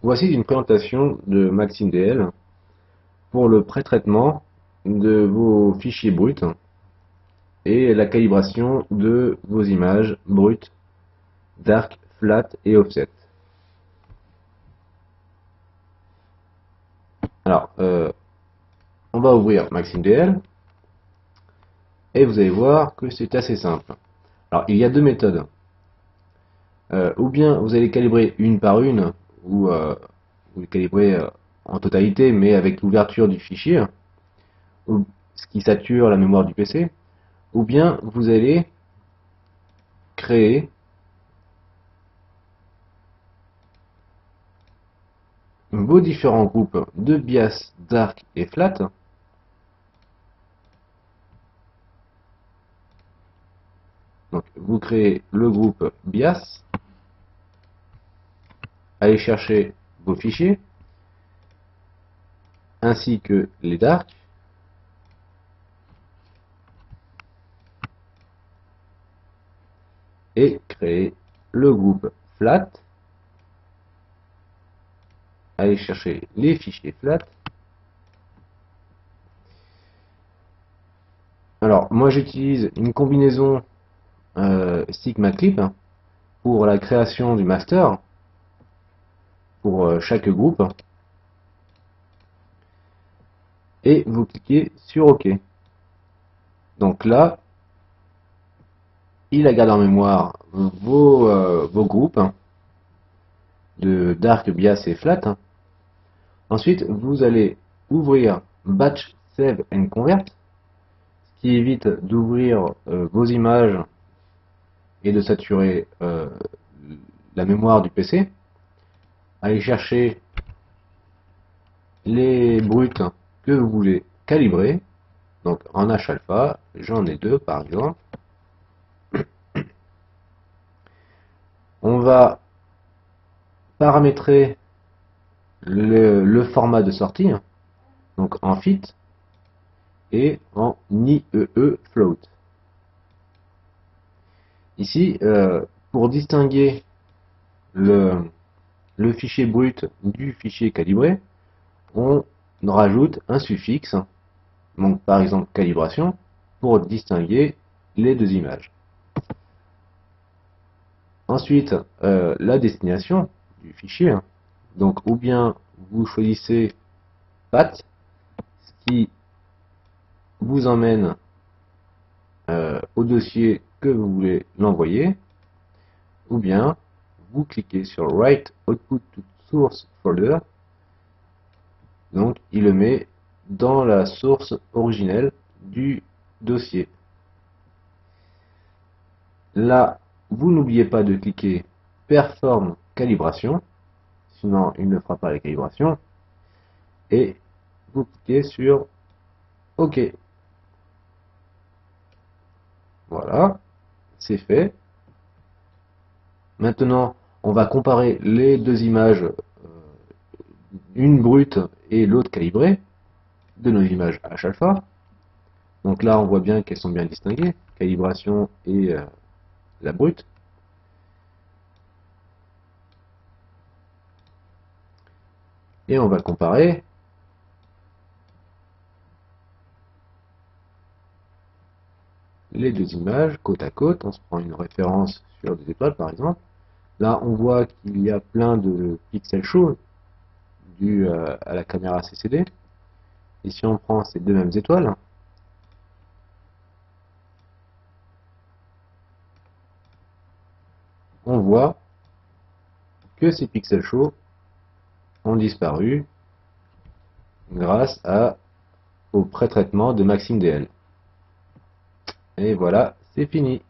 Voici une présentation de MaximDL pour le pré-traitement de vos fichiers bruts et la calibration de vos images brutes, dark, flat et offset. Alors, on va ouvrir MaximDL et vous allez voir que c'est assez simple. Alors, il y a deux méthodes. Ou bien vous allez calibrer une par une, ou vous les calibrez en totalité, mais avec l'ouverture du fichier, ce qui sature la mémoire du PC, ou bien vous allez créer vos différents groupes de bias, dark et flat. Donc vous créez le groupe bias, allez chercher vos fichiers, ainsi que les dark, et créer le groupe flat, allez chercher les fichiers flat. Alors moi j'utilise une combinaison Sigma Clip pour la création du master pour chaque groupe, et vous cliquez sur OK. Donc là il a gardé en mémoire vos groupes de dark, bias et flat. Ensuite vous allez ouvrir batch, save and convert, ce qui évite d'ouvrir vos images et de saturer la mémoire du PC. Allez chercher les brutes que vous voulez calibrer. Donc en H-alpha, j'en ai deux par exemple. On va paramétrer le format de sortie, donc en fit et en IEE float. Ici, pour distinguer le fichier brut du fichier calibré, on rajoute un suffixe, donc par exemple calibration, pour distinguer les deux images. Ensuite, la destination du fichier, donc ou bien vous choisissez path, ce qui vous emmène au dossier que vous voulez l'envoyer, ou bien vous cliquez sur Write Output to Source Folder, donc il le met dans la source originelle du dossier. Là, vous n'oubliez pas de cliquer Perform Calibration, sinon il ne fera pas la calibration, et vous cliquez sur OK. Voilà, c'est fait. Maintenant, on va comparer les deux images, une brute et l'autre calibrée, de nos images H-alpha. Donc là, on voit bien qu'elles sont bien distinguées, calibration et la brute. Et on va comparer les deux images côte à côte. On se prend une référence sur des étoiles par exemple. Là, on voit qu'il y a plein de pixels chauds dû à la caméra CCD. Et si on prend ces deux mêmes étoiles, on voit que ces pixels chauds ont disparu grâce au pré-traitement de MaximDL. Et voilà, c'est fini.